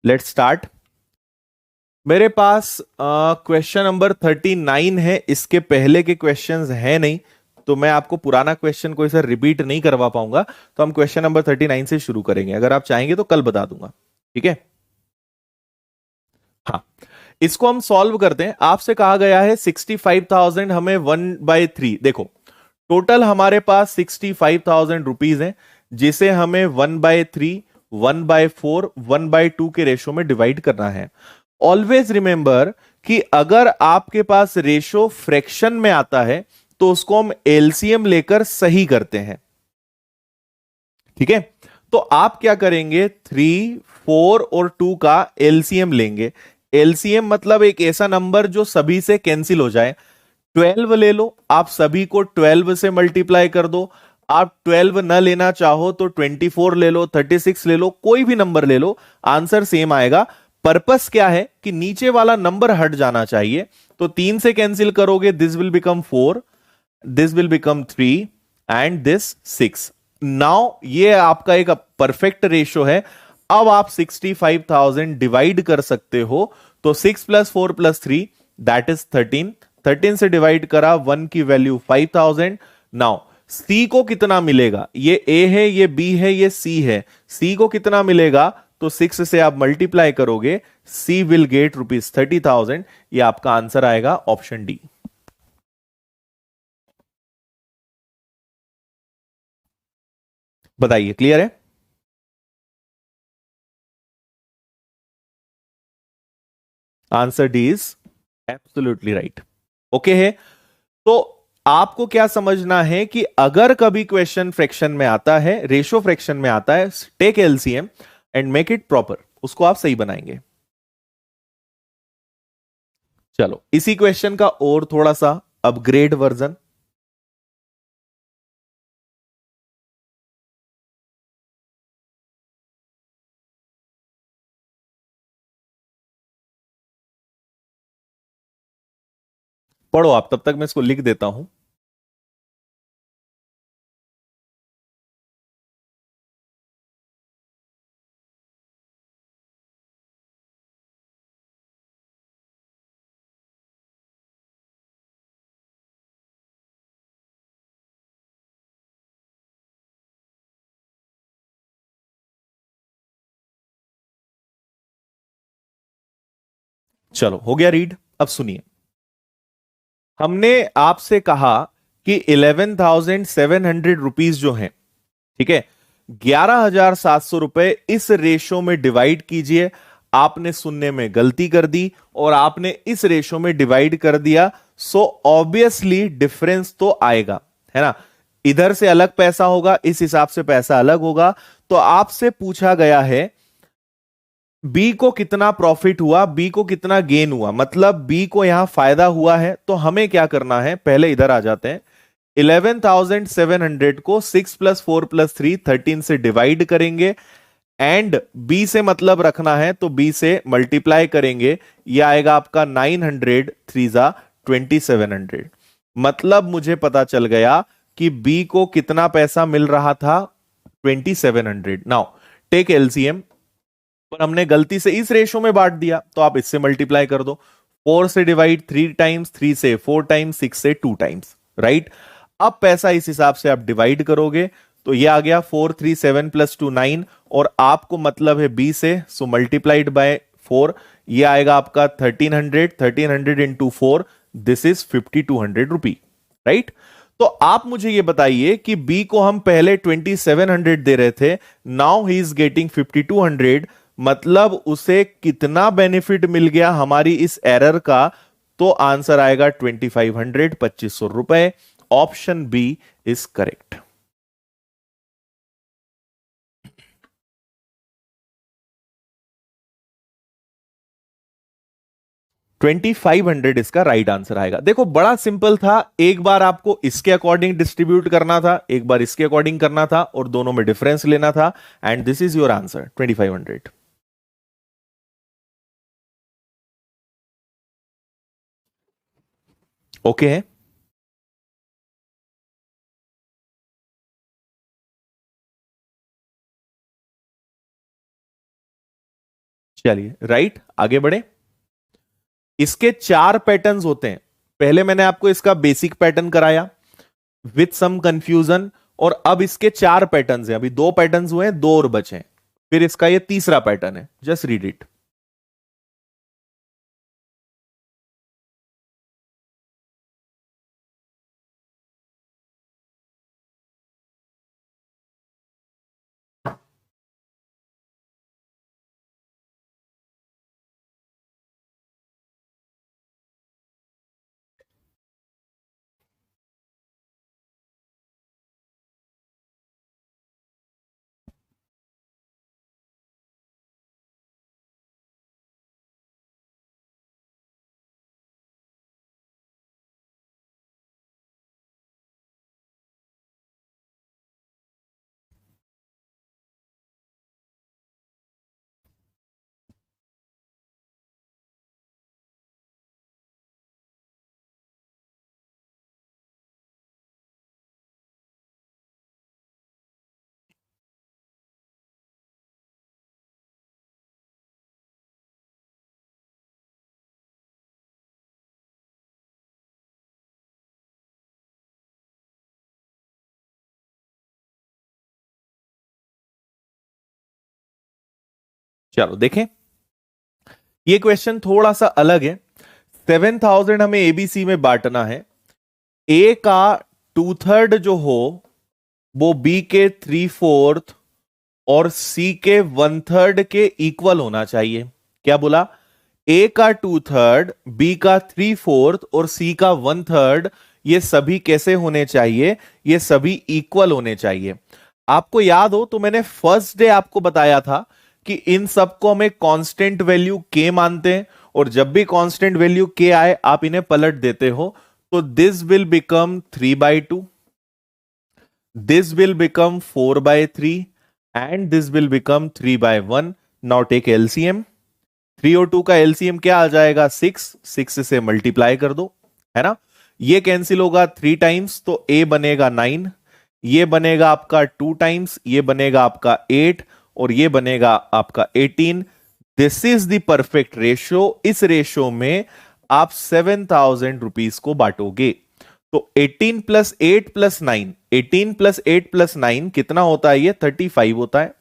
Let's start. मेरे पास question number 39 है, इसके पहले के क्वेश्चंस है नहीं, तो मैं आपको पुराना क्वेश्चन कोई सा रिपीट नहीं करवा पाऊंगा। तो हम क्वेश्चन नंबर 39 से शुरू करेंगे, अगर आप चाहेंगे तो कल बता दूंगा। ठीक है। हाँ, इसको हम सॉल्व करते हैं। आपसे कहा गया है 65,000 हमें 1/3। देखो, टोटल हमारे पास 65,000 रुपीज है, जिसे हमें 1/3, 1/4, 1/2 के रेशो में डिवाइड करना है। ऑलवेज रिमेंबर कि अगर आपके पास रेशो फ्रैक्शन में आता है तो उसको हम एलसीएम लेकर सही करते हैं। ठीक है। तो आप क्या करेंगे, 3, 4 और 2 का एलसीएम लेंगे। एलसीएम मतलब एक ऐसा नंबर जो सभी से कैंसिल हो जाए। 12 ले लो, आप सभी को 12 से मल्टीप्लाई कर दो। आप 12 न लेना चाहो तो 24 ले लो, 36 ले लो, कोई भी नंबर ले लो, आंसर सेम आएगा। पर्पस क्या है कि नीचे वाला नंबर हट जाना चाहिए। तो 3 से कैंसिल करोगे, this will become 4, this will become 3 and this 6। Now ये आपका एक परफेक्ट रेशियो है। अब आप 65,000 डिवाइड कर सकते हो। तो 6 + 4 + 3 दैट इज 13। 13 से डिवाइड करा, 1 की वैल्यू 5,000। नाउ सी को कितना मिलेगा, ये ए है, ये बी है, ये सी है। सी को कितना मिलेगा, तो 6 से आप मल्टीप्लाई करोगे, सी विल गेट ₹30,000। ये आपका आंसर आएगा ऑप्शन डी। बताइए, क्लियर है? Answer D is absolutely right. Okay है। तो आपको क्या समझना है कि अगर कभी क्वेश्चन फ्रैक्शन में आता है, रेशो फ्रैक्शन में आता है, take LCM and make it proper, उसको आप सही बनाएंगे। चलो, इसी क्वेश्चन का और थोड़ा सा अपग्रेड वर्जन। पढ़ो आप, तब तक मैं इसको लिख देता हूं। चलो, हो गया रीड। अब सुनिए, हमने आपसे कहा कि 11,700 रुपीज जो है, ठीक है, 11,700 रुपए इस रेशो में डिवाइड कीजिए। आपने सुनने में गलती कर दी और आपने इस रेशो में डिवाइड कर दिया। सो ऑब्वियसली डिफरेंस तो आएगा, है ना। इधर से अलग पैसा होगा, इस हिसाब से पैसा अलग होगा। तो आपसे पूछा गया है बी को कितना प्रॉफिट हुआ, बी को कितना गेन हुआ, मतलब बी को यहां फायदा हुआ है। तो हमें क्या करना है, पहले इधर आ जाते हैं। 11,700 को 6 + 4 + 3 13 से डिवाइड करेंगे एंड बी से मतलब रखना है तो बी से मल्टीप्लाई करेंगे। यह आएगा आपका 900, 3 जा 2,700। मतलब मुझे पता चल गया कि बी को कितना पैसा मिल रहा था, 2,700। Now take LCM. पर हमने गलती से इस रेशो में बांट दिया, तो आप इससे मल्टीप्लाई कर दो। 4 से डिवाइड 3 टाइम्स, 3 से 4 टाइम्स, 6 से 2 टाइम्स, राइट। अब पैसा इस हिसाब से आप डिवाइड करोगे, तो ये आ गया 4, 3, 7 + 2 9। और आपको मतलब है बी से, सो मल्टीप्लाइड बाय 4। ये आएगा आपका 1,300। 1,300 into 4, this is 5,200 rupee, right. तो आप मुझे ये बताइए कि बी को हम पहले 2,700 दे रहे थे, नाउ ही इज गेटिंग 5,200। मतलब उसे कितना बेनिफिट मिल गया हमारी इस एरर का। तो आंसर आएगा 2,500, 2,500 रुपए। Option B is correct. 2,500 इसका राइट आंसर आएगा। देखो, बड़ा सिंपल था। एक बार आपको इसके अकॉर्डिंग डिस्ट्रीब्यूट करना था, एक बार इसके अकॉर्डिंग करना था, और दोनों में डिफरेंस लेना था। And this is your answer, 2,500। Okay है। चलिए राइट, आगे बढ़े। इसके चार पैटर्न्स होते हैं। पहले मैंने आपको इसका बेसिक पैटर्न कराया विथ सम कंफ्यूजन, और अब इसके चार पैटर्न्स हैं। अभी दो पैटर्न्स हुए हैं, दो और बचे हैं। फिर इसका ये तीसरा पैटर्न है, जस्ट रीड इट। चलो देखें, ये क्वेश्चन थोड़ा सा अलग है। 7,000 हमें एबीसी में बांटना है। ए का 2/3 जो हो वो बी के 3/4 और सी के 1/3 के इक्वल होना चाहिए। क्या बोला? ए का 2/3, बी का 3/4 और सी का 1/3, ये सभी कैसे होने चाहिए? ये सभी इक्वल होने चाहिए। आपको याद हो तो मैंने फर्स्ट डे आपको बताया था कि इन सबको हम एक कांस्टेंट वैल्यू के मानते हैं, और जब भी कांस्टेंट वैल्यू के आए आप इन्हें पलट देते हो। तो this will become 3/2, this will become 4/3, and this will become 3/1. Now take LCM। 3 और 2 का LCM क्या आ जाएगा? 6। 6 से मल्टीप्लाई कर दो, है ना। ये कैंसिल होगा 3 टाइम्स, तो A बनेगा 9, ये बनेगा आपका 2 टाइम्स, ये बनेगा आपका 8, और ये बनेगा आपका 18। This is the perfect ratio. इस रेशियो में आप 7,000 रुपीज को बांटोगे। तो 18 प्लस 8 प्लस 9, 18 प्लस 8 प्लस 9 कितना होता है? ये 35 होता है।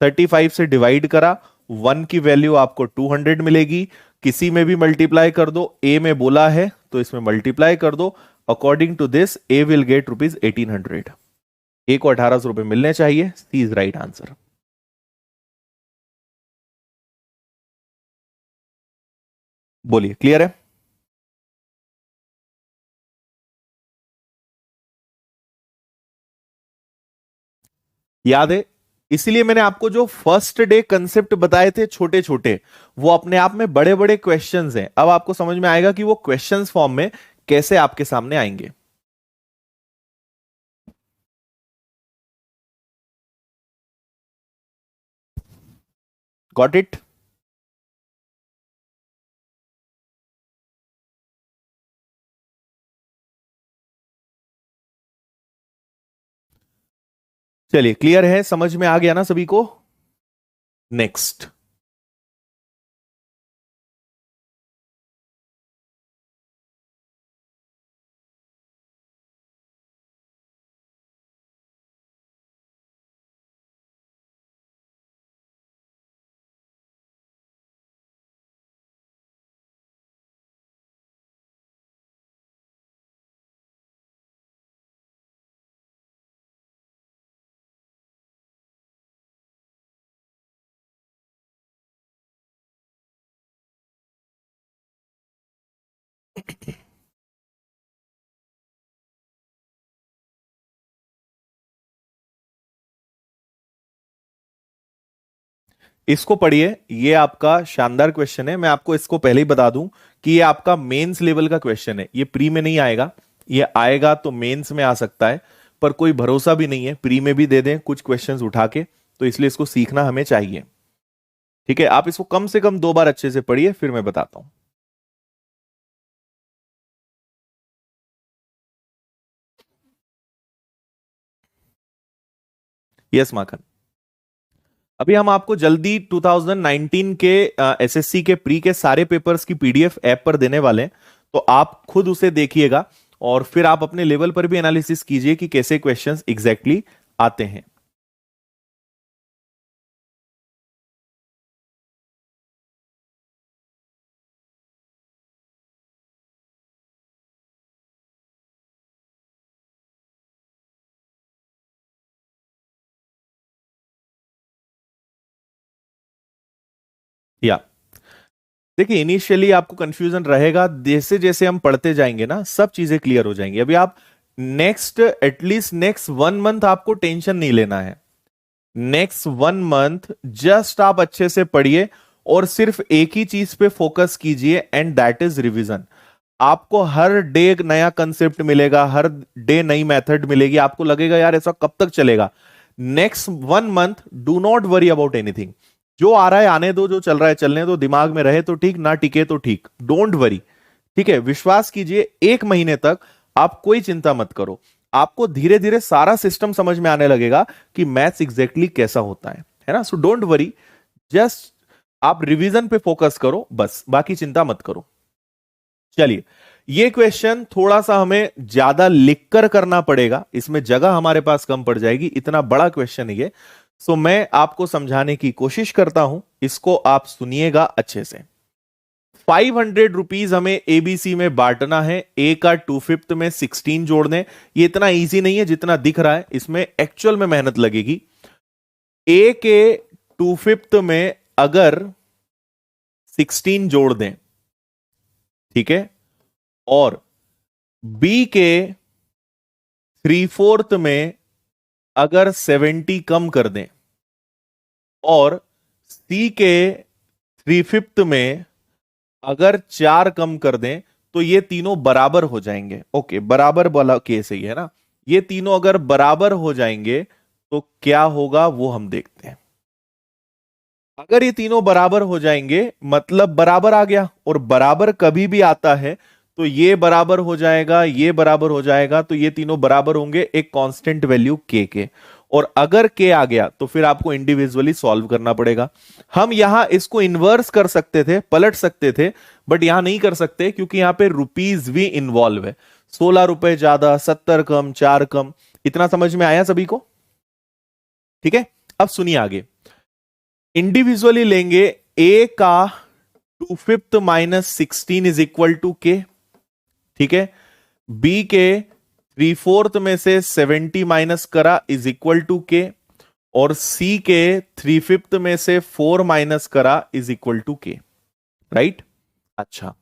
35 से डिवाइड करा, 1 की वैल्यू आपको 200 मिलेगी। किसी में भी मल्टीप्लाई कर दो, ए में बोला है तो इसमें मल्टीप्लाई कर दो। According to this A will get rupees 1800। A को 1800 रुपए मिलने चाहिए। C is right answer. बोलिए, क्लियर है? याद है? इसीलिए मैंने आपको जो फर्स्ट डे कंसेप्ट बताए थे छोटे छोटे, वो अपने आप में बड़े बड़े क्वेश्चंस हैं। अब आपको समझ में आएगा कि वो क्वेश्चंस फॉर्म में कैसे आपके सामने आएंगे। Got it? चलिए, क्लियर है? समझ में आ गया ना सभी को? नेक्स्ट। इसको पढ़िए, ये आपका शानदार क्वेश्चन है। मैं आपको इसको पहले ही बता दूं कि ये आपका मेंस लेवल का क्वेश्चन है। ये प्री में नहीं आएगा, ये आएगा तो मेंस में आ सकता है, पर कोई भरोसा भी नहीं है प्री में भी दे दें कुछ क्वेश्चंस उठा के। तो इसलिए इसको सीखना हमें चाहिए। ठीक है, आप इसको कम से कम 2 बार अच्छे से पढ़िए, फिर मैं बताता हूं। यस माखन। अभी हम आपको जल्दी 2019 के एसएससी के प्री के सारे पेपर्स की पीडीएफ ऐप पर देने वाले हैं, तो आप खुद उसे देखिएगा और फिर आप अपने लेवल पर भी एनालिसिस कीजिए कि कैसे क्वेश्चंस एग्जैक्टली आते हैं। या देखिए, इनिशियली आपको कंफ्यूजन रहेगा, जैसे जैसे हम पढ़ते जाएंगे ना सब चीजें क्लियर हो जाएंगी। अभी आप एटलीस्ट नेक्स्ट 1 मंथ आपको टेंशन नहीं लेना है। नेक्स्ट 1 मंथ जस्ट आप अच्छे से पढ़िए और सिर्फ एक ही चीज पे फोकस कीजिए, एंड दैट इज रिवीजन। आपको हर डे एक नया कंसेप्ट मिलेगा, हर डे नई मेथड मिलेगी, आपको लगेगा यार ऐसा कब तक चलेगा। Next 1 month do not worry about anything. जो आ रहा है आने दो, जो चल रहा है चलने दो, दिमाग में रहे तो ठीक, ना टिके तो ठीक, डोंट वरी। ठीक है, विश्वास कीजिए 1 महीने तक आप कोई चिंता मत करो। आपको धीरे धीरे सारा सिस्टम समझ में आने लगेगा कि मैथ्स एग्जैक्टली कैसा होता है ना। सो डोंट वरी, जस्ट आप रिवीजन पे फोकस करो, बस बाकी चिंता मत करो। चलिए, ये क्वेश्चन थोड़ा सा हमें ज्यादा लिखकर करना पड़ेगा, इसमें जगह हमारे पास कम पड़ जाएगी, इतना बड़ा क्वेश्चन है ये। सो मैं आपको समझाने की कोशिश करता हूं, इसको आप सुनिएगा अच्छे से। 500 रुपीज हमें एबीसी में बांटना है। ए का 2/5 में 16 जोड़ दें। ये इतना इजी नहीं है जितना दिख रहा है, इसमें एक्चुअल में मेहनत लगेगी। ए के 2/5 में अगर 16 जोड़ दें, ठीक है, और बी के 3/4 में अगर 70 कम कर दें, और सी के 3/5 में अगर 4 कम कर दें, तो ये तीनों बराबर हो जाएंगे। ओके, बराबर वाला केस है ये, है ना। ये तीनों अगर बराबर हो जाएंगे तो क्या होगा वो हम देखते हैं। अगर ये तीनों बराबर हो जाएंगे मतलब बराबर आ गया, और बराबर कभी भी आता है तो ये बराबर हो जाएगा, ये बराबर हो जाएगा, तो ये तीनों बराबर होंगे एक कांस्टेंट वैल्यू के। और अगर के आ गया तो फिर आपको इंडिविजुअली सॉल्व करना पड़ेगा। हम यहां इसको इन्वर्स कर सकते थे, पलट सकते थे, बट यहां नहीं कर सकते क्योंकि यहां पे रुपीज भी इन्वॉल्व है। 16 रुपए ज्यादा, 70 कम, 4 कम। इतना समझ में आया सभी को? ठीक है, अब सुनिए आगे। इंडिविजुअली लेंगे, ए का 2/5 माइनस 16 इज इक्वल टू के। ठीक है, बी के 3/4 में से 70 माइनस करा इज इक्वल टू के, और सी के 3/5 में से 4 माइनस करा इज इक्वल टू के। राइट? अच्छा,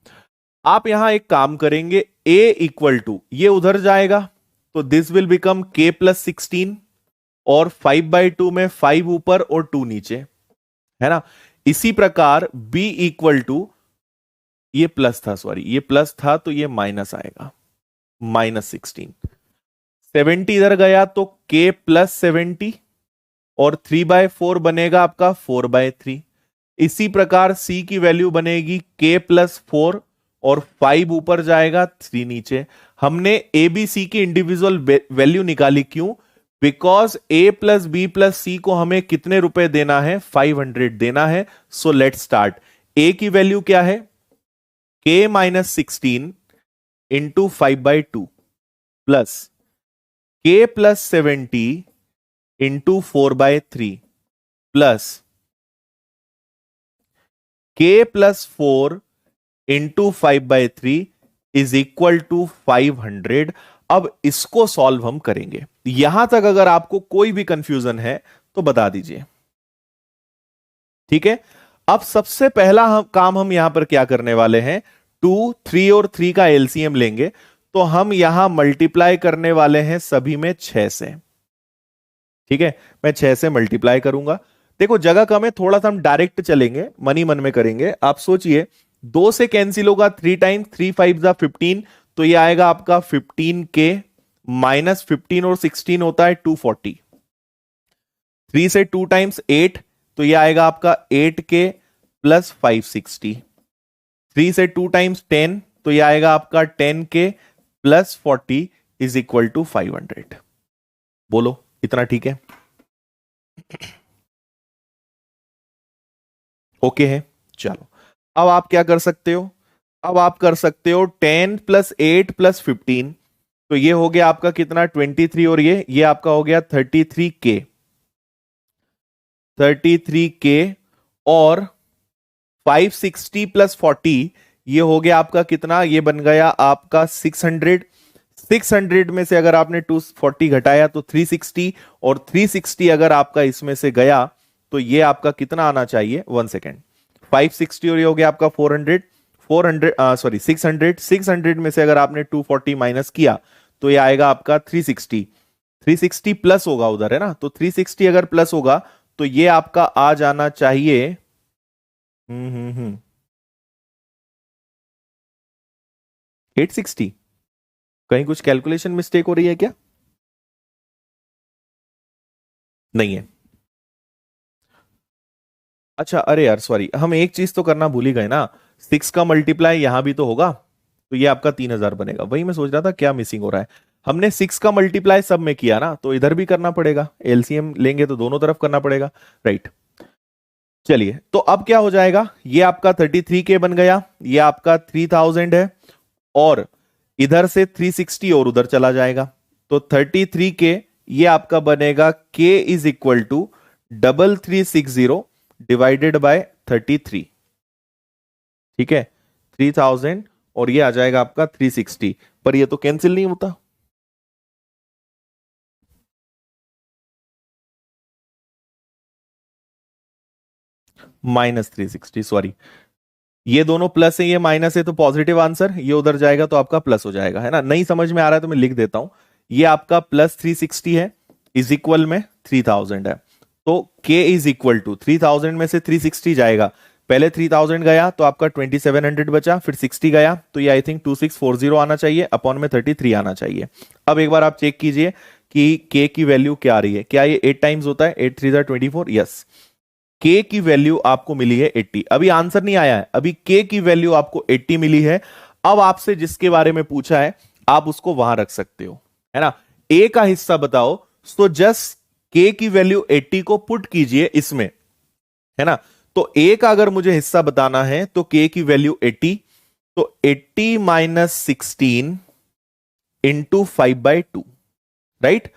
आप यहां एक काम करेंगे, ए इक्वल टू ये उधर जाएगा तो दिस विल बिकम के प्लस 16, और 5/2 में 5 ऊपर और 2 नीचे, है ना। इसी प्रकार b इक्वल टू, ये प्लस था, सॉरी ये प्लस था तो ये माइनस आएगा, -16। 70 इधर गया तो k प्लस 70, और 3/4 बनेगा आपका 4/3। इसी प्रकार c की वैल्यू बनेगी k प्लस 4, और 5 ऊपर जाएगा, 3 नीचे। हमने ए बी सी की इंडिविजुअल वैल्यू निकाली, क्यों? Because A plus B plus C को हमें कितने रुपए देना है? 500 देना है। So let start. ए की वैल्यू क्या है? k minus 16 into 5/2 plus k plus 70 into 4/3 plus k plus 4 into 5/3 is equal to 500। अब इसको सॉल्व हम करेंगे। यहां तक अगर आपको कोई भी कंफ्यूजन है तो बता दीजिए। ठीक है, अब सबसे पहला काम हम यहां पर क्या करने वाले हैं, 2, 3 और 3 का एलसीएम लेंगे। तो हम यहां मल्टीप्लाई करने वाले हैं सभी में 6 से। ठीक है, मैं 6 से मल्टीप्लाई करूंगा। देखो जगह कम है, थोड़ा सा हम डायरेक्ट चलेंगे, मन ही मन में करेंगे। आप सोचिए, 2 से कैंसिल होगा 3 टाइम्स, 3 5 जा 15, तो ये आएगा आपका 15k, माइनस 15 और 16 होता है 240। 3 से 2 टाइम्स 8, तो ये आएगा आपका 8k प्लस 560। 3 से 2 टाइम्स 10, तो ये आएगा आपका 10k plus 40 is equal to 500। बोलो, इतना ठीक है? ओके है, चलो अब आप क्या कर सकते हो, अब आप कर सकते हो 10 + 8 + 15, तो ये हो गया आपका कितना 23, और ये आपका हो गया 33K, 33K, और 560 + 40, ये हो गया आपका कितना, ये बन गया आपका 600, 600 में से अगर आपने 240 घटाया तो 360, और 360 अगर आपका इसमें से गया तो ये आपका कितना आना चाहिए, 1 सेकेंड, 560 और ये हो गया आपका 400, 400 सॉरी 600, 600 में से अगर आपने 240 माइनस किया तो ये आएगा आपका 360, 360 प्लस होगा उधर, है ना, तो 360 अगर प्लस होगा तो ये आपका आ जाना चाहिए, 860, कहीं कुछ कैलकुलेशन मिस्टेक हो रही है क्या, नहीं है, अच्छा अरे यार सॉरी, हम एक चीज तो करना भूल ही गए ना, 6 का मल्टीप्लाई यहां भी तो होगा, तो ये आपका 3000 बनेगा, वही मैं सोच रहा था क्या मिसिंग हो रहा है, हमने 6 का मल्टीप्लाई सब में किया ना, तो इधर भी करना पड़ेगा, एलसीएम लेंगे तो दोनों तरफ करना पड़ेगा, राइट। चलिए तो अब क्या हो जाएगा, ये आपका 33K बन गया, ये आपका 3000 है, और इधर से 360 और उधर चला जाएगा, तो 33K, ये आपका बनेगा K is equal to 3360 divided by 33, ठीक है, 3000, और ये आ जाएगा आपका 360, पर ये तो कैंसिल नहीं होता, -360 सॉरी, ये दोनों प्लस है ये माइनस है, तो पॉजिटिव आंसर, ये उधर जाएगा तो आपका प्लस हो जाएगा, है ना, नहीं समझ में आ रहा है तो मैं लिख देता हूं, ये आपका +360 है, इज इक्वल में 3000 है, तो k इज इक्वल टू 3000 में से 360 जाएगा, पहले 3000 गया तो आपका 2700 बचा, फिर 60 गया तो ये आई थिंक 2640 आना चाहिए, अपॉन में 33 आना चाहिए। अब एक बार आप चेक कीजिए कि k की वैल्यू क्या आ रही है, क्या ये 8 टाइम्स होता है, 8 3 24, यस, के की वैल्यू आपको मिली है 80, अभी आंसर नहीं आया है, अभी के की वैल्यू आपको 80 मिली है, अब आपसे जिसके बारे में पूछा है आप उसको वहां रख सकते हो, है ना, ए का हिस्सा बताओ, तो जस्ट के की वैल्यू 80 को पुट कीजिए इसमें, है ना, तो ए का अगर मुझे हिस्सा बताना है तो के की वैल्यू 80, तो 80 - 16 इंटू 5/2, राइट,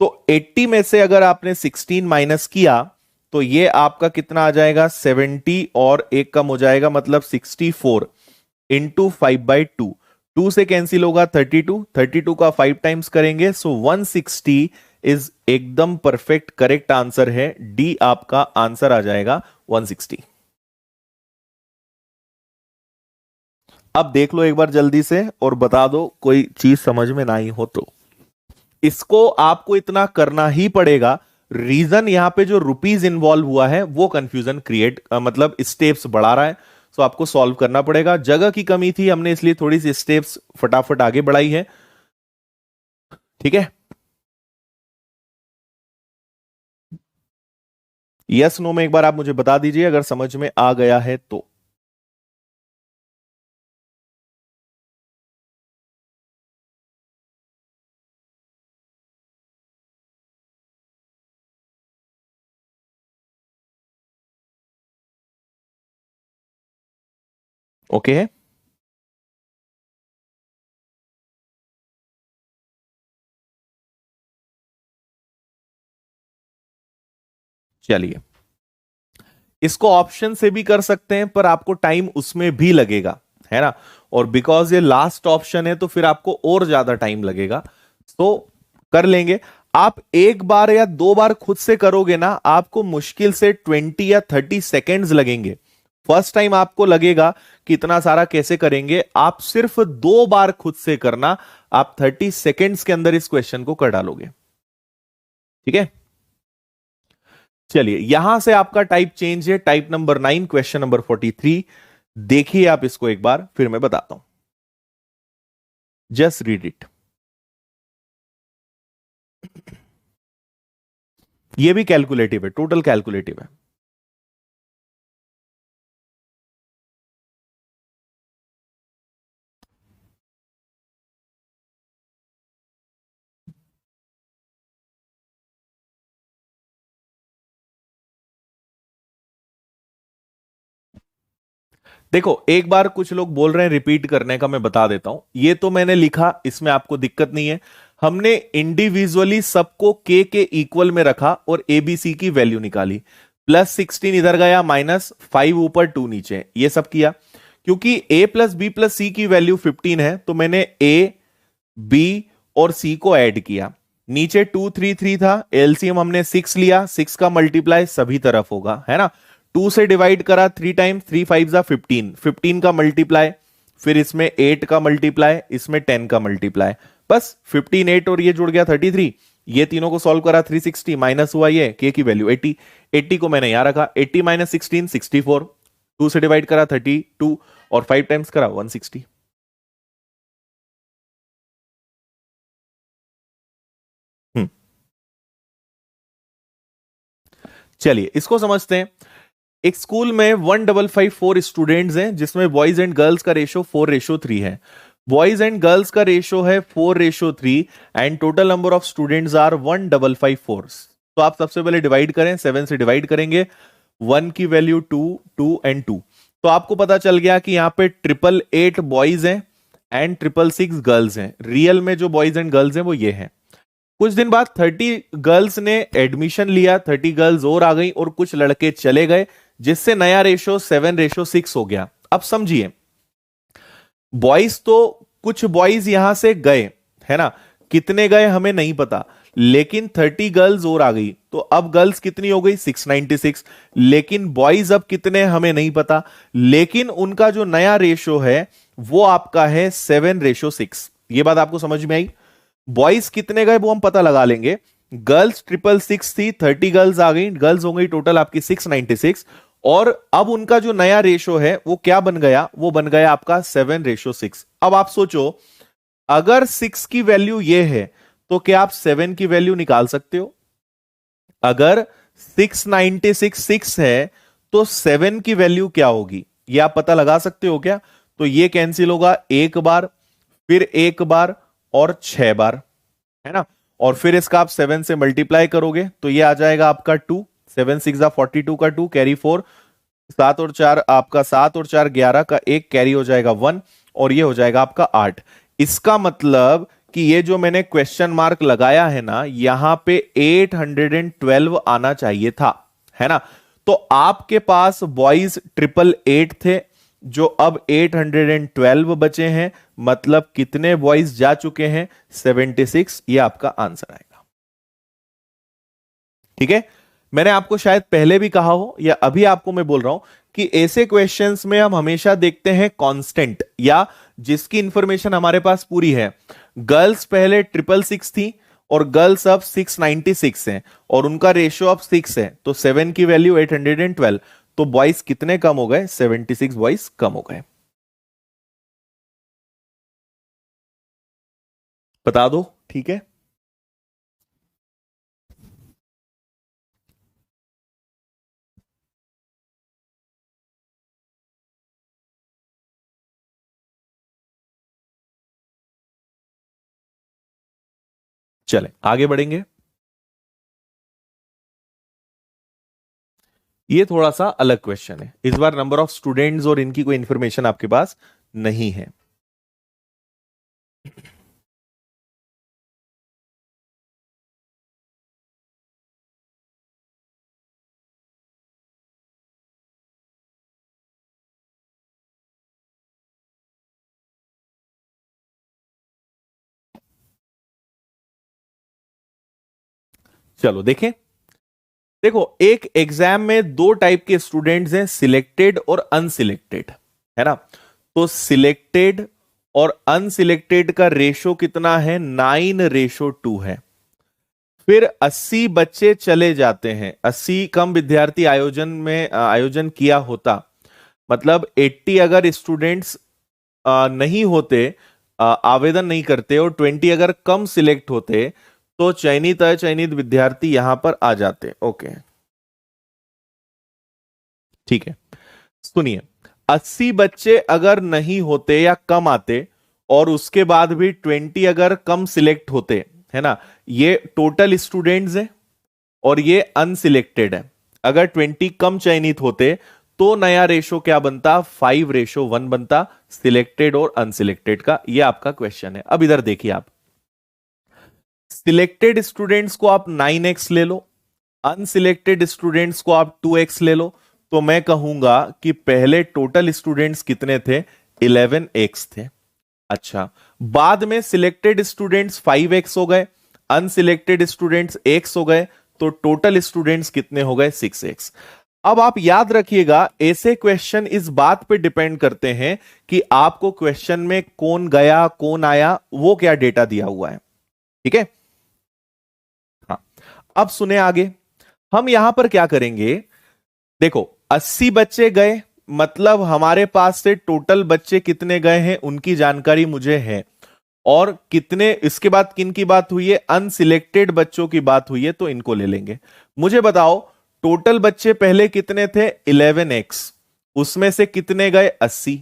तो 80 में से अगर आपने 16 माइनस किया तो ये आपका कितना आ जाएगा 70, और एक कम हो जाएगा मतलब 64 इंटू 5/2, 2 से कैंसिल होगा 32, 32 का 5 टाइम्स करेंगे, सो 160 इज एकदम परफेक्ट करेक्ट आंसर है, डी आपका आंसर आ जाएगा 160। अब देख लो एक बार जल्दी से और बता दो कोई चीज समझ में ना आई हो तो, इसको आपको इतना करना ही पड़ेगा, रीजन यहां पे जो रुपीज इन्वॉल्व हुआ है वो कंफ्यूजन क्रिएट मतलब स्टेप्स बढ़ा रहा है, सो आपको सॉल्व करना पड़ेगा, जगह की कमी थी हमने इसलिए थोड़ी सी स्टेप्स फटाफट आगे बढ़ाई है, ठीक है, यस नो में एक बार आप मुझे बता दीजिए अगर समझ में आ गया है तो। ओके है, चलिए इसको ऑप्शन से भी कर सकते हैं पर आपको टाइम उसमें भी लगेगा, है ना, और बिकॉज ये लास्ट ऑप्शन है तो फिर आपको और ज्यादा टाइम लगेगा, तो कर लेंगे, आप एक बार या दो बार खुद से करोगे ना आपको मुश्किल से 20 या 30 सेकेंड्स लगेंगे, फर्स्ट टाइम आपको लगेगा कि इतना सारा कैसे करेंगे, आप सिर्फ दो बार खुद से करना, आप 30 सेकेंड्स के अंदर इस क्वेश्चन को कर डालोगे, ठीक है। चलिए यहां से आपका टाइप चेंज है, टाइप नंबर 9 क्वेश्चन नंबर 43, देखिए आप इसको एक बार फिर मैं बताता हूं, जस्ट रीड इट, ये भी कैलकुलेटिव है, टोटल कैलकुलेटिव है, देखो एक बार कुछ लोग बोल रहे हैं रिपीट करने का, मैं बता देता हूं। ये तो मैंने लिखा, इसमें आपको दिक्कत नहीं है। हमने इंडिविजुअली सबको के इक्वल में रखा और एबीसी की वैल्यू निकाली। +16 इधर गया, -5 ऊपर 2 नीचे, ये सब किया। क्योंकि a प्लस बी प्लस सी की वैल्यू 15 है तो मैंने a b और c को ऐड किया। नीचे 2 3 3 था, एलसीएम हमने 6 लिया, 6 का मल्टीप्लाई सभी तरफ होगा, है ना। 2 से डिवाइड करा 3 टाइम्स, 3 5 जा 15, 15 का मल्टीप्लाई, फिर इसमें 8 का मल्टीप्लाई, इसमें 10 का मल्टीप्लाई, बस 15 8 और ये जुड़ गया 33। ये तीनों को सॉल्व करा 360, माइनस हुआ ये के की वैल्यू 80, 80 को मैंने यहां रखा, 80 - 16 64, 2 से डिवाइड करा 32 और 5 टाइम्स करा 160। चलिए इसको समझते हैं। एक स्कूल में 1554 स्टूडेंट्स हैं जिसमें बॉयज एंड गर्ल्स का रेशो 4:3 है। बॉयज एंड गर्ल्स का रेशो है 4:3 and total number of students are 1554। तो आप सबसे पहले डिवाइड करें, 7 से डिवाइड करेंगे, 1 की वैल्यू 2, 2 एंड 2। तो आपको पता चल गया कि यहां पे 888 बॉयज हैं एंड 666 गर्ल्स हैं। रियल में जो बॉयज एंड गर्ल्स हैं वो ये हैं। कुछ दिन बाद 30 गर्ल्स ने एडमिशन लिया, 30 गर्ल्स और आ गई और कुछ लड़के चले गए, जिससे नया रेशो 7:6 हो गया। अब समझिए, बॉयज तो कुछ बॉयज यहां से गए, है ना, कितने गए हमें नहीं पता, लेकिन 30 गर्ल्स और आ गई, तो अब गर्ल्स कितनी हो गई 696। लेकिन बॉयज अब कितने हमें नहीं पता, लेकिन उनका जो नया रेशो है वो आपका है 7:6। ये बात आपको समझ में आई। बॉयज कितने गए वो हम पता लगा लेंगे। गर्ल्स 666 थी, 30 गर्ल्स आ गई, गर्ल्स हो गई टोटल आपकी 696, और अब उनका जो नया रेशो है वो क्या बन गया, वो बन गया आपका 7:6। अब आप सोचो, अगर 6 की वैल्यू ये है तो क्या आप 7 की वैल्यू निकाल सकते हो? अगर 696 6 है तो 7 की वैल्यू क्या होगी, ये आप पता लगा सकते हो क्या? तो ये कैंसिल होगा एक बार, फिर एक बार और 6 बार, है ना। और फिर इसका आप 7 से मल्टीप्लाई करोगे तो ये आ जाएगा आपका 2, 7 6 42 का 2 कैरी 4, 7 और 4 आपका 7 और 4 11 का 1 कैरी हो जाएगा 1, और ये हो जाएगा आपका 8। इसका मतलब कि ये जो मैंने क्वेश्चन मार्क लगाया है ना, यहां पे 812 आना चाहिए था, है ना। तो आपके पास बॉयज 888 थे, जो अब 812 बचे हैं, मतलब कितने बॉयज जा चुके हैं 76। ये आपका आंसर आएगा। ठीक है, मैंने आपको शायद पहले भी कहा हो या अभी आपको मैं बोल रहा हूं कि ऐसे क्वेश्चंस में हम हमेशा देखते हैं कांस्टेंट, या जिसकी इंफॉर्मेशन हमारे पास पूरी है। गर्ल्स पहले 666 थी और गर्ल्स अब 696 हैं और उनका रेशियो अब 6 है, तो 7 की वैल्यू 812, तो बॉयज कितने कम हो गए, 76 बॉयज कम हो गए। बता दो, ठीक है। चले आगे बढ़ेंगे। ये थोड़ा सा अलग क्वेश्चन है, इस बार नंबर ऑफ स्टूडेंट्स और इनकी कोई इंफॉर्मेशन आपके पास नहीं है। चलो देखें। देखो, एक एग्जाम में दो टाइप के स्टूडेंट्स हैं, सिलेक्टेड और अनसिलेक्टेड, है ना। तो सिलेक्टेड और अनसिलेक्टेड का रेशो कितना है, 9:2 है। फिर 80 बच्चे चले जाते हैं, 80 कम विद्यार्थी आयोजन किया होता, मतलब 80 अगर स्टूडेंट्स नहीं होते, आवेदन नहीं करते, और 20 अगर कम सिलेक्ट होते, तो चयनित अचयनित विद्यार्थी यहां पर आ जाते। ओके, ठीक है, सुनिए। 80 बच्चे अगर नहीं होते या कम आते, और उसके बाद भी 20 अगर कम सिलेक्ट होते, है ना, ये टोटल स्टूडेंट्स हैं और ये अनसिलेक्टेड है। अगर 20 कम चयनित होते तो नया रेशो क्या बनता, 5:1 बनता सिलेक्टेड और अनसिलेक्टेड का। ये आपका क्वेश्चन है। अब इधर देखिए आप, सिलेक्टेड स्टूडेंट्स को आप 9x ले लो, अनसिलेक्टेड स्टूडेंट्स को आप 2x ले लो, तो मैं कहूंगा कि पहले टोटल स्टूडेंट्स कितने थे, 11x थे। अच्छा, बाद में सिलेक्टेड स्टूडेंट्स 5x हो गए, अनसिलेक्टेड स्टूडेंट्स x हो गए, तो टोटल स्टूडेंट्स कितने हो गए, 6x। अब आप याद रखिएगा, ऐसे क्वेश्चन इस बात पे डिपेंड करते हैं कि आपको क्वेश्चन में कौन गया कौन आया, वो क्या डेटा दिया हुआ है। ठीक है, हाँ। अब सुने आगे, हम यहां पर क्या करेंगे, देखो 80 बच्चे गए, मतलब हमारे पास से टोटल बच्चे कितने गए हैं उनकी जानकारी मुझे है, और कितने इसके बाद किन की बात हुई है, अनसिलेक्टेड बच्चों की बात हुई है, तो इनको ले लेंगे। मुझे बताओ टोटल बच्चे पहले कितने थे, 11x, उसमें से कितने गए, 80।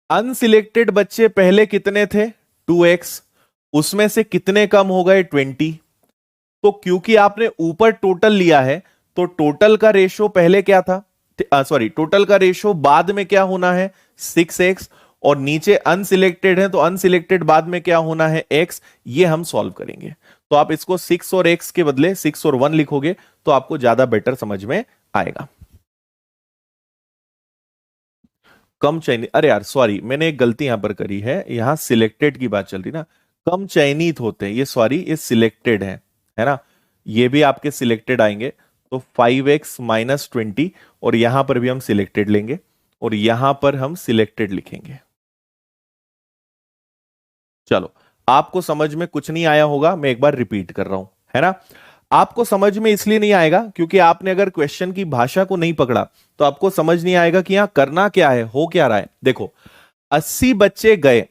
अनसिलेक्टेड बच्चे पहले कितने थे, 2x, उसमें से कितने कम हो गए, 20। तो क्योंकि आपने ऊपर टोटल लिया है, तो टोटल का रेशो पहले क्या था, सॉरी टोटल का रेशो बाद में क्या होना है, 6x, और नीचे अनसिलेक्टेड है तो अनसिलेक्टेड बाद में क्या होना है, x। ये हम सॉल्व करेंगे। तो आप इसको 6 और x के बदले 6 और 1 लिखोगे तो आपको ज्यादा बेटर समझ में आएगा। कम चयनित, अरे यार सॉरी, मैंने एक गलती यहां पर करी है, यहां सिलेक्टेड की बात चल रही ना, कम चयनित होते हैं, ये सॉरी ये सिलेक्टेड है ना, ये भी आपके सिलेक्टेड आएंगे। तो 5x-20, और यहां पर भी हम सिलेक्टेड लेंगे, और यहां पर हम सिलेक्टेड लिखेंगे। चलो, आपको समझ में कुछ नहीं आया होगा, मैं एक बार रिपीट कर रहा हूं, है ना। आपको समझ में इसलिए नहीं आएगा क्योंकि आपने अगर क्वेश्चन की भाषा को नहीं पकड़ा, तो आपको समझ नहीं आएगा कि यहां करना क्या है, हो क्या रहा है। देखो 80 बच्चे गए,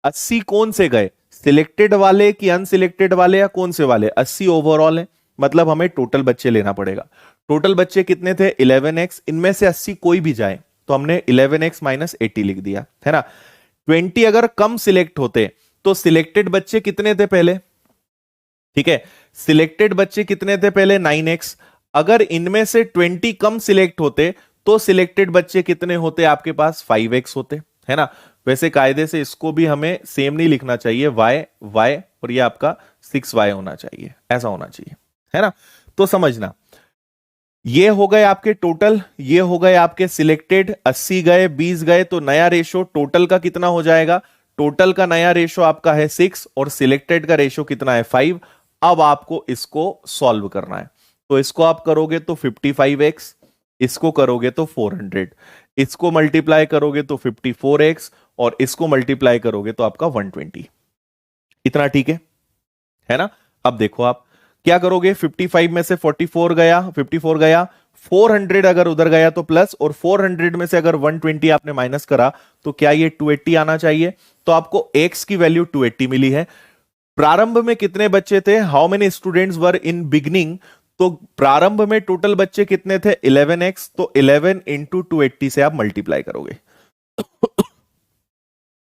80 कौन से गए, सिलेक्टेड वाले कि अनसिलेक्टेड वाले, या कौन से वाले, 80 ओवरऑल है, मतलब हमें टोटल बच्चे लेना पड़ेगा। टोटल बच्चे कितने थे, 11x, इनमें से 80 कोई भी जाए तो हमने 11x-80 लिख दिया, है ना। 20 अगर कम सिलेक्ट होते तो सिलेक्टेड बच्चे कितने थे पहले, ठीक है, सिलेक्टेड बच्चे कितने थे पहले, 9x। अगर इनमें से 20 कम सिलेक्ट होते तो सिलेक्टेड बच्चे कितने होते आपके पास, 5x होते, है ना। वैसे कायदे से इसको भी हमें सेम नहीं लिखना चाहिए, y और ये आपका 6y होना चाहिए, ऐसा होना चाहिए, है ना। तो समझना, ये हो गए आपके टोटल, ये हो गए आपके सिलेक्टेड, 80 गए 20 गए, तो नया रेशो टोटल का कितना हो जाएगा, टोटल का नया रेशो आपका है 6 और सिलेक्टेड का रेशो कितना है, 5। अब आपको इसको सॉल्व करना है, तो इसको आप करोगे तो 55x, इसको करोगे तो 400, इसको मल्टीप्लाई करोगे तो 54x, और इसको मल्टीप्लाई करोगे तो आपका 120। इतना ठीक है ना। अब देखो आप क्या करोगे, 55 में से 44 गया, 54 गया, 400 अगर उधर गया तो प्लस, और 400 में से अगर 120 आपने माइनस करा तो क्या ये 280 आना चाहिए। तो आपको x की वैल्यू 280 मिली है। प्रारंभ में कितने बच्चे थे, how many students were in beginning, तो प्रारंभ में टोटल बच्चे कितने थे, 11x, तो 11 इंटू 280 से आप मल्टीप्लाई करोगे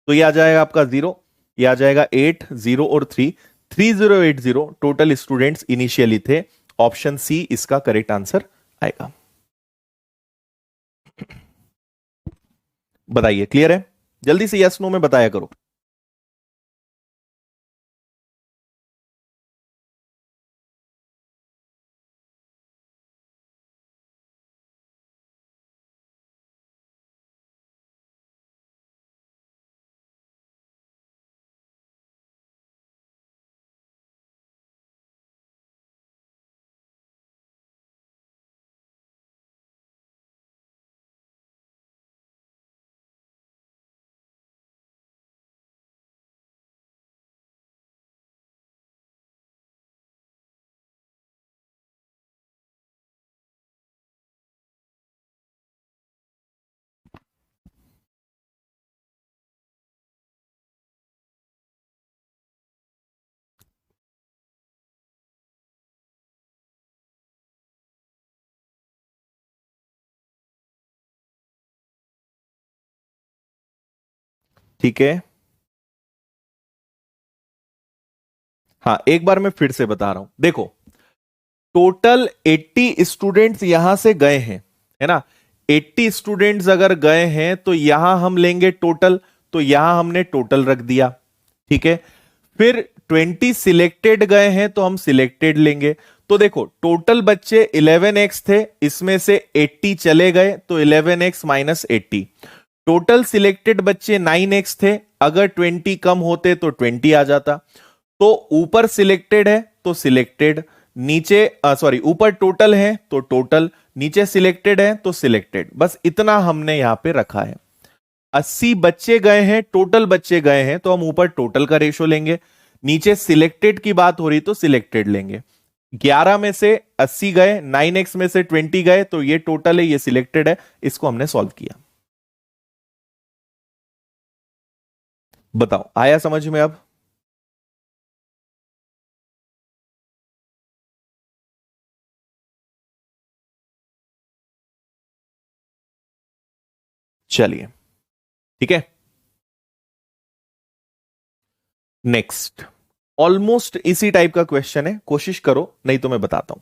तो ये आ जाएगा आपका 0, ये आ जाएगा 8, 0 और 3, 3080 टोटल स्टूडेंट्स इनिशियली थे। ऑप्शन सी इसका करेक्ट आंसर आएगा। बताइए, क्लियर है, जल्दी से यस नो में बताया करो। ठीक है, हाँ एक बार मैं फिर से बता रहा हूं, देखो टोटल 80 स्टूडेंट्स यहां से गए हैं, है ना। 80 स्टूडेंट्स अगर गए हैं तो यहां हम लेंगे टोटल, तो यहां हमने टोटल रख दिया, ठीक है। फिर 20 सिलेक्टेड गए हैं तो हम सिलेक्टेड लेंगे। तो देखो टोटल बच्चे 11x थे, इसमें से 80 चले गए तो 11x माइनस 80। टोटल सिलेक्टेड बच्चे 9x थे, अगर 20 कम होते तो 20 आ जाता। तो ऊपर सिलेक्टेड है तो सिलेक्टेड, नीचे सॉरी ऊपर टोटल है तो टोटल, नीचे सिलेक्टेड है तो सिलेक्टेड, बस इतना हमने यहां पे रखा है। 80 बच्चे गए हैं, टोटल बच्चे गए हैं तो हम ऊपर टोटल का रेशो लेंगे, नीचे सिलेक्टेड की बात हो रही तो सिलेक्टेड लेंगे। 11 में से 80 गए, 9x में से 20 गए, तो ये टोटल है, ये सिलेक्टेड है, इसको हमने सॉल्व किया। बताओ आया समझ में अब? चलिए ठीक है। नेक्स्ट ऑलमोस्ट इसी टाइप का क्वेश्चन है, कोशिश करो नहीं तो मैं बताता हूं।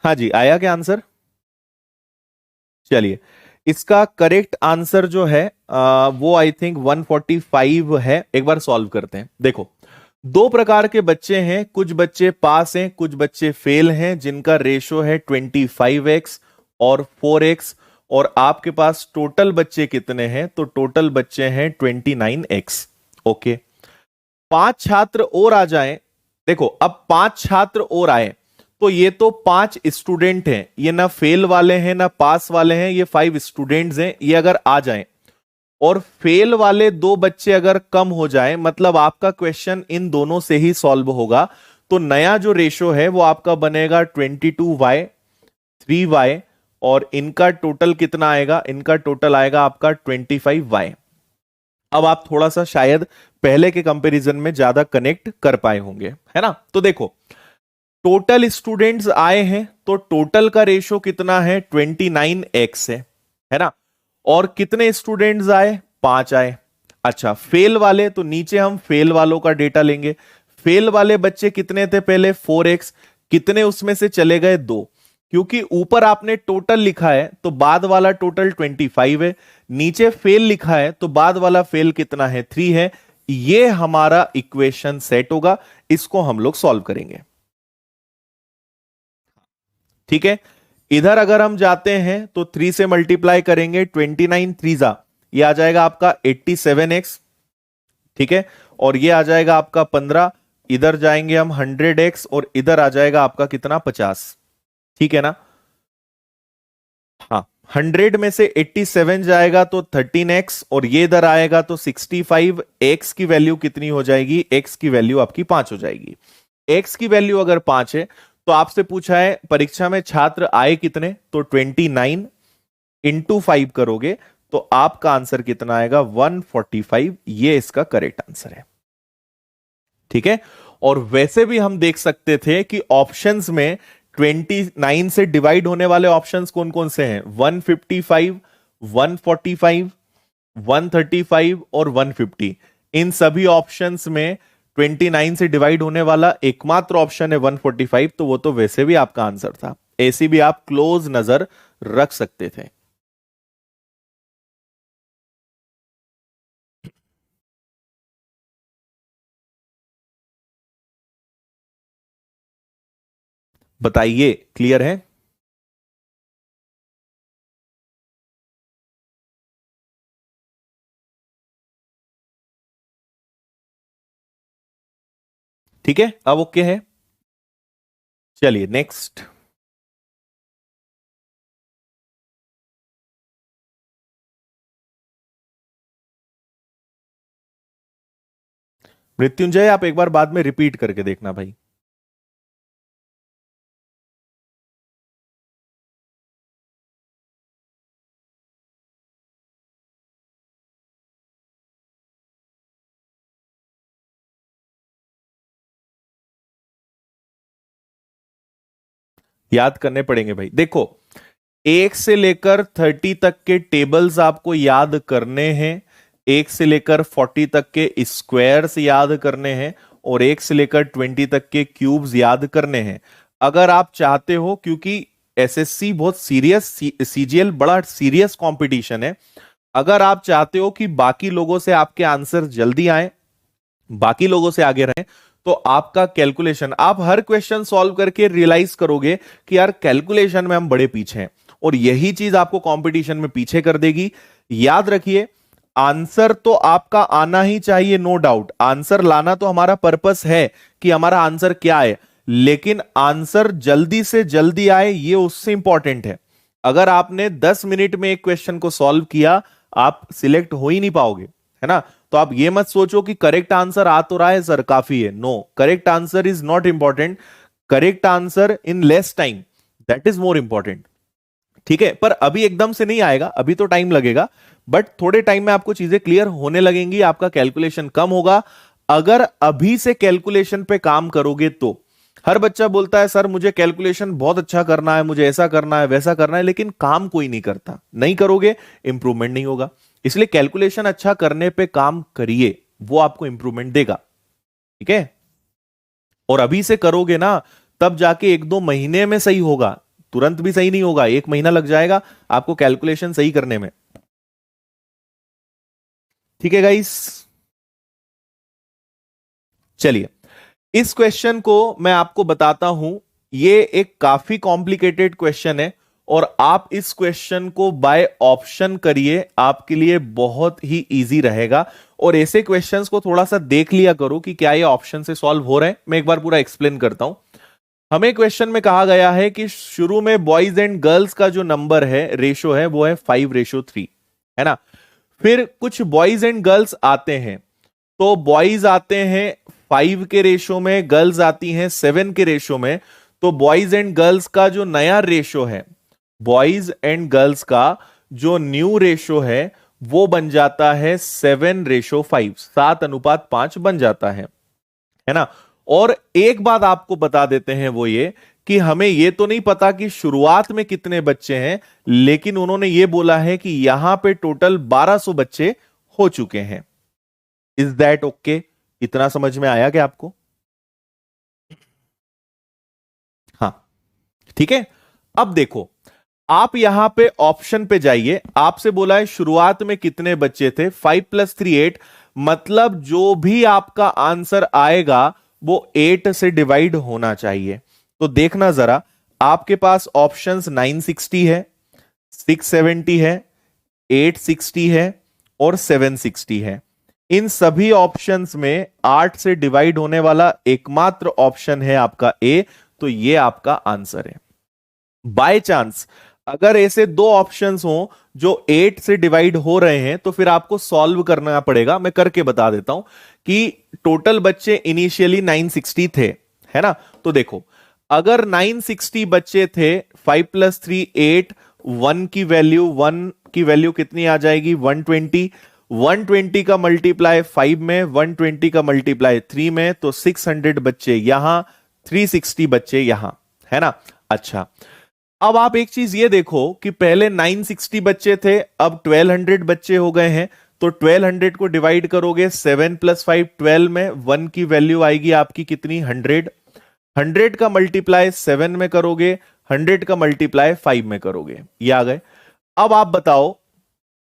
हाँ जी, आया क्या आंसर? चलिए, इसका करेक्ट आंसर जो है वो आई थिंक 145 है। एक बार सॉल्व करते हैं। देखो, दो प्रकार के बच्चे हैं, कुछ बच्चे पास हैं, कुछ बच्चे फेल हैं, जिनका रेशो है 25x और 4x। और आपके पास टोटल बच्चे कितने हैं? तो टोटल बच्चे हैं 29x। ओके, 5 छात्र और आ जाएं। देखो, अब 5 छात्र और आए तो ये तो 5 स्टूडेंट हैं, ये ना फेल वाले हैं ना पास वाले हैं, ये 5 स्टूडेंट्स हैं। ये अगर आ जाएं और फेल वाले 2 बच्चे अगर कम हो जाए, मतलब आपका क्वेश्चन इन दोनों से ही सॉल्व होगा। तो नया जो रेशो है वो आपका बनेगा 22y 3y, और इनका टोटल कितना आएगा? इनका टोटल आएगा आपका 25y। अब आप थोड़ा सा शायद पहले के कंपैरिजन में ज्यादा कनेक्ट कर पाए होंगे, है ना? तो देखो, टोटल स्टूडेंट्स आए हैं तो टोटल का रेशो कितना है? 29x है ना? और कितने स्टूडेंट्स आए? 5 आए। अच्छा, फेल वाले, तो नीचे हम फेल वालों का डेटा लेंगे। फेल वाले बच्चे कितने थे पहले? 4x। कितने उसमें से चले गए? 2। क्योंकि ऊपर आपने टोटल लिखा है तो बाद वाला टोटल 25 है, नीचे फेल लिखा है तो बाद वाला फेल कितना है? 3 है। ये हमारा इक्वेशन सेट होगा, इसको हम लोग सॉल्व करेंगे। ठीक है, इधर अगर हम जाते हैं तो 3 से मल्टीप्लाई करेंगे, 29 3 ये आ जाएगा आपका 87x। ठीक है, और ये आ जाएगा आपका 15। इधर जाएंगे हम 100x, और इधर आ जाएगा आपका कितना? 50। ठीक है ना? हाँ, 100 में से 87 जाएगा तो 13x, और ये इधर आएगा तो 65। x की वैल्यू कितनी हो जाएगी? x की वैल्यू आपकी 5 हो जाएगी। x की वैल्यू अगर 5 है तो आपसे पूछा है परीक्षा में छात्र आए कितने? तो 29 इंटू 5 करोगे तो आपका आंसर कितना आएगा? 145। ये इसका करेक्ट आंसर है। ठीक है, और वैसे भी हम देख सकते थे कि ऑप्शंस में 29 से डिवाइड होने वाले ऑप्शंस कौन कौन से हैं? 155, 145, 135 और 150। इन सभी ऑप्शंस में 29 से डिवाइड होने वाला एकमात्र ऑप्शन है 145, तो वो तो वैसे भी आपका आंसर था। ऐसी भी आप क्लोज नजर रख सकते थे। बताइए, क्लियर है? ठीक है, अब ओके है। चलिए नेक्स्ट। मृत्युंजय, आप एक बार बाद में रिपीट करके देखना भाई। याद करने पड़ेंगे भाई। देखो, 1 से लेकर 30 तक के टेबल्स आपको याद करने हैं, 1 से लेकर 40 तक के स्क्वायर्स याद करने हैं, और 1 से लेकर 20 तक के क्यूब्स याद करने हैं। अगर आप चाहते हो, क्योंकि एसएससी बहुत सीरियस, सीजीएल बड़ा सीरियस कंपटीशन है, अगर आप चाहते हो कि बाकी लोगों से आपके आंसर जल्दी आए, बाकी लोगों से आगे रहें, तो आपका कैलकुलेशन, आप हर क्वेश्चन सॉल्व करके रियलाइज करोगे कि यार कैलकुलेशन में हम बड़े पीछे हैं, और यही चीज आपको कंपटीशन में पीछे कर देगी। याद रखिए, आंसर तो आपका आना ही चाहिए, नो डाउट। आंसर लाना तो हमारा पर्पस है कि हमारा आंसर क्या है, लेकिन आंसर जल्दी से जल्दी आए ये उससे इंपॉर्टेंट है। अगर आपने 10 मिनट में एक क्वेश्चन को सॉल्व किया, आप सिलेक्ट हो ही नहीं पाओगे, है ना? तो आप ये मत सोचो कि करेक्ट आंसर आ तो रहा है सर, काफी है। No, correct answer is not important. Correct answer in less time, that is more important. ठीक है, पर अभी एकदम से नहीं आएगा, अभी तो टाइम लगेगा, बट थोड़े टाइम में आपको चीजें क्लियर होने लगेंगी, आपका कैलकुलेशन कम होगा। अगर अभी से कैलकुलेशन पे काम करोगे तो, हर बच्चा बोलता है सर मुझे कैलकुलेशन बहुत अच्छा करना है, मुझे ऐसा करना है वैसा करना है, लेकिन काम कोई नहीं करता। नहीं करोगे, इंप्रूवमेंट नहीं होगा। इसलिए कैलकुलेशन अच्छा करने पे काम करिए, वो आपको इंप्रूवमेंट देगा। ठीक है, और अभी से करोगे ना, तब जाके 1-2 महीने में सही होगा। तुरंत भी सही नहीं होगा, 1 महीना लग जाएगा आपको कैलकुलेशन सही करने में। ठीक है गाइस, चलिए इस क्वेश्चन को मैं आपको बताता हूं। ये एक काफी कॉम्प्लिकेटेड क्वेश्चन है और आप इस क्वेश्चन को बाय ऑप्शन करिए, आपके लिए बहुत ही इजी रहेगा। और ऐसे क्वेश्चंस को थोड़ा सा देख लिया करो कि क्या ये ऑप्शन से सॉल्व हो रहे हैं। मैं एक बार पूरा एक्सप्लेन करता हूं। हमें क्वेश्चन में कहा गया है कि शुरू में बॉयज एंड गर्ल्स का जो नंबर है, रेशो है, वो है 5:3, है ना। फिर कुछ बॉयज एंड गर्ल्स आते हैं, तो बॉयज आते हैं 5 के रेशो में, गर्ल्स आती हैं 7 के रेशो में। तो बॉयज एंड गर्ल्स का जो नया रेशो है, बॉयज एंड गर्ल्स का जो न्यू रेशो है, वो बन जाता है 7:5, 7:5 बन जाता है ना। और एक बात आपको बता देते हैं, वो ये कि हमें ये तो नहीं पता कि शुरुआत में कितने बच्चे हैं, लेकिन उन्होंने ये बोला है कि यहां पे टोटल 1200 बच्चे हो चुके हैं। Is that okay? इतना समझ में आया क्या आपको? हाँ, ठीक है। अब देखो, आप यहां पे ऑप्शन पे जाइए, आपसे बोला है शुरुआत में कितने बच्चे थे, 5+3 8, मतलब जो भी आपका आंसर आएगा वो 8 से डिवाइड होना चाहिए। तो देखना जरा, आपके पास ऑप्शंस 960 है, 670 है, 860 है और 760 है। इन सभी ऑप्शंस में 8 से डिवाइड होने वाला एकमात्र ऑप्शन है आपका ए, तो ये आपका आंसर है। बाय चांस अगर ऐसे दो ऑप्शंस हो जो 8 से डिवाइड हो रहे हैं, तो फिर आपको सॉल्व करना पड़ेगा। मैं करके बता देता हूं कि टोटल बच्चे इनिशियली 960 थे, है ना। तो देखो, अगर 960 बच्चे थे, 5+3 8, 1 की वैल्यू कितनी आ जाएगी, 120। 120 का मल्टीप्लाई 5 में, 120 का मल्टीप्लाई 3 में, तो 600 बच्चे यहां, 360 बच्चे यहां, है ना। अच्छा, अब आप एक चीज ये देखो कि पहले 960 बच्चे थे, अब 1200 बच्चे हो गए हैं। तो 1200 को डिवाइड करोगे 7+5 12 में, 1 की वैल्यू आएगी आपकी कितनी, 100। 100 का मल्टीप्लाई 7 में करोगे, 100 का मल्टीप्लाई 5 में करोगे, ये आ गए। अब आप बताओ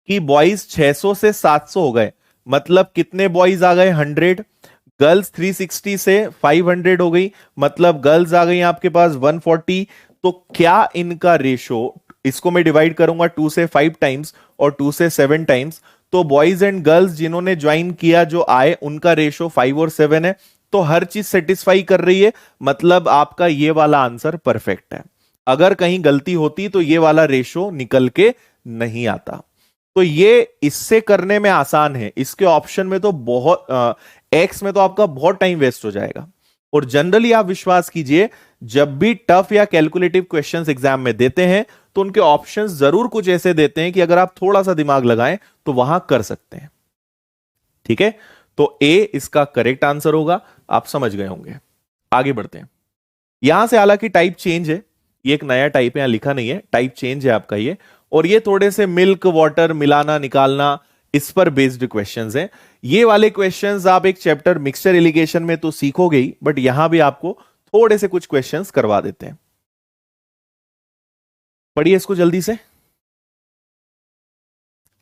कि बॉयज 600 से 700 हो गए, मतलब कितने बॉयज आ गए, 100। गर्ल्स 360 से 500 हो गई, मतलब गर्ल्स आ गई आपके पास 140। तो क्या इनका रेशो, इसको मैं डिवाइड करूंगा 2 से 5 टाइम्स और 2 से 7 टाइम्स, तो बॉयज एंड गर्ल्स जिन्होंने ज्वाइन किया जो आए, उनका रेशो 5 और 7 है। तो हर चीज सेटिस्फाई कर रही है, मतलब आपका ये वाला आंसर परफेक्ट है। अगर कहीं गलती होती तो ये वाला रेशो निकल के नहीं आता। तो ये इससे करने में आसान है, इसके ऑप्शन में तो बहुत एक्स में तो आपका बहुत टाइम वेस्ट हो जाएगा। और जनरली आप विश्वास कीजिए, जब भी टफ या कैलकुलेटिव क्वेश्चंस एग्जाम में देते हैं तो उनके ऑप्शंस जरूर कुछ ऐसे देते हैं कि अगर आप थोड़ा सा दिमाग लगाएं तो वहां कर सकते हैं। ठीक है, तो ए इसका करेक्ट आंसर होगा, आप समझ गए होंगे। आगे बढ़ते हैं। यहां से हालांकि टाइप चेंज है, ये एक नया टाइप है, यहां लिखा नहीं है, टाइप चेंज है आपका ये। और ये थोड़े से मिल्क वाटर मिलाना निकालना इस पर बेस्ड क्वेश्चंस हैं। ये वाले क्वेश्चंस आप एक चैप्टर मिक्सचर इरिगेशन में तो सीखोगे ही, बट यहां भी आपको थोड़े से कुछ क्वेश्चंस करवा देते हैं। पढ़िए इसको जल्दी से।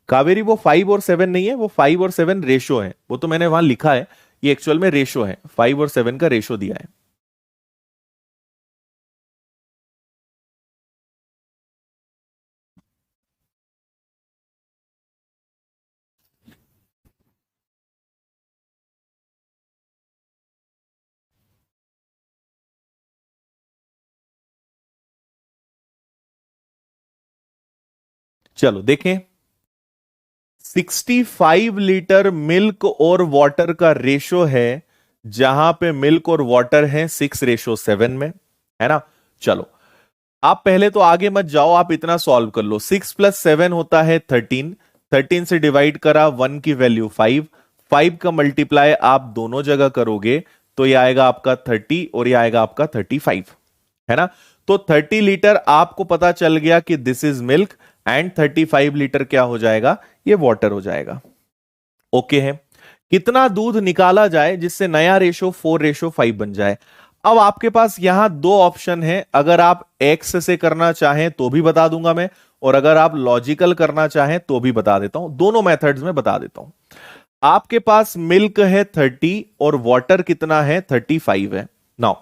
कावेरी, वो 5 और 7 नहीं है, वो 5 और 7 रेशो है, वो तो मैंने वहां लिखा है, ये एक्चुअल में रेशो है, 5 और 7 का रेशो दिया है। चलो देखें, 65 लीटर मिल्क और वाटर का रेशो है, जहां पे मिल्क और वाटर है 6:7 में, है ना। चलो, आप पहले तो आगे मत जाओ, आप इतना सॉल्व कर लो। 6+7 होता है 13, 13 से डिवाइड करा 1 की वैल्यू 5, 5 का मल्टीप्लाई आप दोनों जगह करोगे तो ये आएगा आपका 30 और ये आएगा आपका 35, है ना। तो 30 लीटर आपको पता चल गया कि this is milk, and 35 litre क्या हो जाएगा, ये वाटर हो जाएगा। ओके है। कितना दूध निकाला जाए जिससे नया रेशो 4:5 बन जाए। अब आपके पास यहां दो ऑप्शन है, अगर आप एक्स से करना चाहें तो भी बता दूंगा मैं, और अगर आप लॉजिकल करना चाहें तो भी बता देता हूं, दोनों मेथड्स में बता देता हूं। आपके पास मिल्क है 30 और वाटर कितना है 35 है। नाउ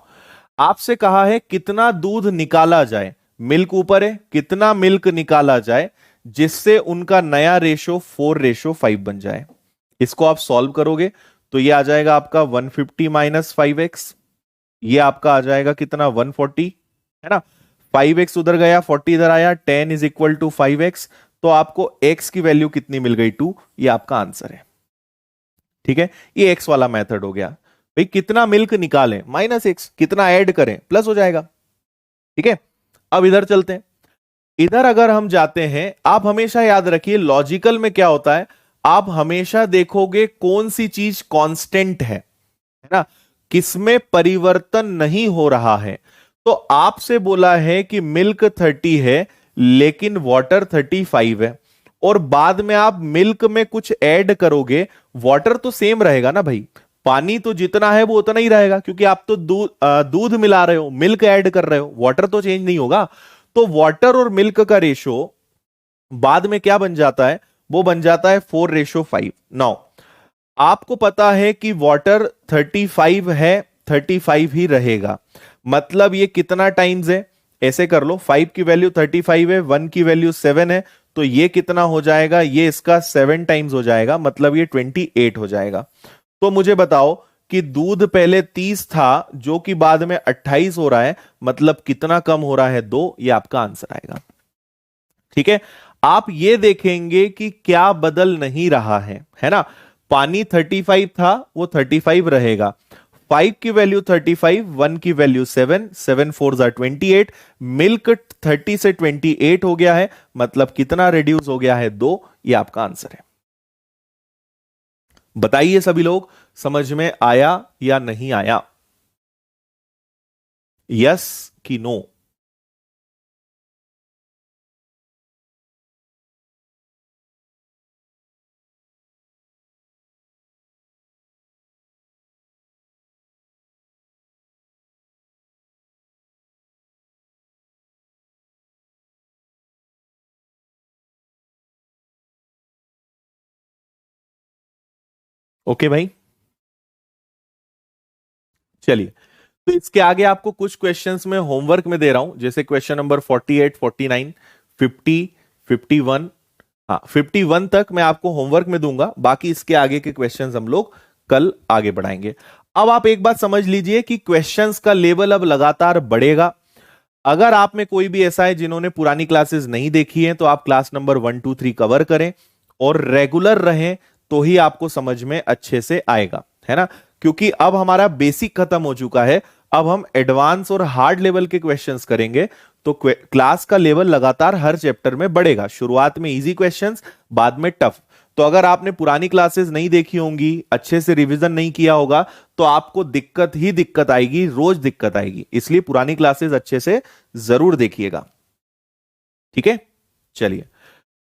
आपसे कहा है कितना दूध निकाला जाए, मिल्क ऊपर है, कितना मिल्क निकाला जाए जिससे उनका नया रेशो 4:5 बन जाए। इसको आप सॉल्व करोगे तो ये आ जाएगा आपका 150 माइनस 5x, ये आपका आ जाएगा कितना 140, है ना। 5x उधर गया, 40 इधर आया, 10 इज इक्वल टू 5x, तो आपको x की वैल्यू कितनी मिल गई 2, ये आपका आंसर है। ठीक है, ये x वाला मेथड हो गया। भाई कितना मिल्क निकालें -x, कितना ऐड करें प्लस हो जाएगा। ठीक है, अब इधर चलते हैं। इधर अगर हम जाते हैं, आप हमेशा याद रखिए लॉजिकल में क्या होता है, आप हमेशा देखोगे कौन सी चीज कांस्टेंट है ना, किसमें परिवर्तन नहीं हो रहा है। तो आपसे बोला है कि मिल्क 30 है लेकिन वाटर 35 है, और बाद में आप मिल्क में कुछ ऐड करोगे, वाटर तो सेम रहेगा ना भाई, पानी तो जितना है वो उतना ही रहेगा, क्योंकि आप तो दूध मिला रहे हो, मिल्क ऐड कर रहे हो, वाटर तो चेंज नहीं होगा। तो वाटर और मिल्क का रेशो बाद में क्या बन जाता है, वो बन जाता है 4:5। नाउ आपको पता है कि वाटर 35 है, 35 ही रहेगा, मतलब ये कितना टाइम्स है, ऐसे कर लो, 5 की वैल्यू 35 है, 1 की वैल्यू 7 है, तो ये कितना हो जाएगा, ये इसका 7 टाइम्स हो जाएगा, मतलब ये 28 हो जाएगा। तो मुझे बताओ कि दूध पहले 30 था जो कि बाद में 28 हो रहा है, मतलब कितना कम हो रहा है 2, ये आपका आंसर आएगा। ठीक है, आप ये देखेंगे कि क्या बदल नहीं रहा है ना। पानी 35 था, वो 35 रहेगा, 5 की वैल्यू 35, 1 की वैल्यू 7, 7 4 28, मिल्क 30 से 28 हो गया है, मतलब कितना रिड्यूस हो गया है 2, ये आपका आंसर है। बताइए सभी लोग, समझ में आया या नहीं आया, यस कि नो? ओके भाई, चलिए, तो इसके आगे आपको कुछ क्वेश्चंस में होमवर्क में दे रहा हूं, जैसे क्वेश्चन नंबर 48, 49, 50, 51, हाँ 51 तक मैं आपको होमवर्क में दूंगा, बाकी इसके आगे के क्वेश्चंस हम लोग कल आगे बढ़ाएंगे। अब आप एक बात समझ लीजिए कि क्वेश्चंस का लेवल अब लगातार बढ़ेगा। अगर आप में कोई भी ऐसा है जिन्होंने पुरानी क्लासेस नहीं देखी है, तो आप क्लास नंबर 1 2 3 कवर करें और रेगुलर रहें, तो ही आपको समझ में अच्छे से आएगा, है ना। क्योंकि अब हमारा बेसिक खत्म हो चुका है, अब हम एडवांस और हार्ड लेवल के क्वेश्चंस करेंगे, तो क्लास का लेवल लगातार हर चैप्टर में बढ़ेगा। शुरुआत में इजी क्वेश्चंस, बाद में टफ। तो अगर आपने पुरानी क्लासेस नहीं देखी होंगी, अच्छे से रिवीजन नहीं किया होगा, तो आपको दिक्कत ही दिक्कत आएगी, रोज दिक्कत आएगी। इसलिए पुरानी क्लासेस अच्छे से जरूर देखिएगा, ठीक है। चलिए,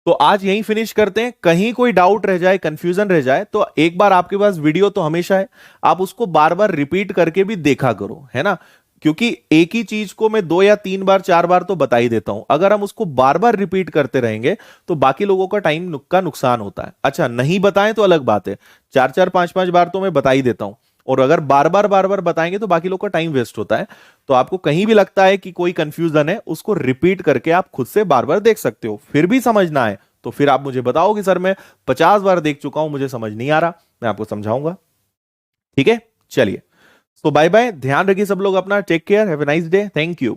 तो आज यहीं फिनिश करते हैं। कहीं कोई डाउट रह जाए, कंफ्यूजन रह जाए, तो एक बार आपके पास वीडियो तो हमेशा है, आप उसको बार बार रिपीट करके भी देखा करो, है ना। क्योंकि एक ही चीज को मैं 2 या 3 बार 4 बार तो बता ही देता हूं, अगर हम उसको बार बार रिपीट करते रहेंगे तो बाकी लोगों का टाइम का नुकसान होता है। अच्छा, नहीं बताएं तो अलग बात है, 4 4 5 5 बार तो मैं बता ही देता हूं, और अगर बार बार बताएंगे तो बाकी लोग का टाइम वेस्ट होता है। तो आपको कहीं भी लगता है कि कोई कंफ्यूजन है, उसको रिपीट करके आप खुद से बार बार देख सकते हो, फिर भी समझ ना आए तो फिर आप मुझे बताओ कि सर मैं 50 बार देख चुका हूं, मुझे समझ नहीं आ रहा, मैं आपको समझाऊंगा, ठीक है। चलिए, तो बाय बाय, ध्यान रखिए सब लोग अपना, take care, have a nice day, thank you.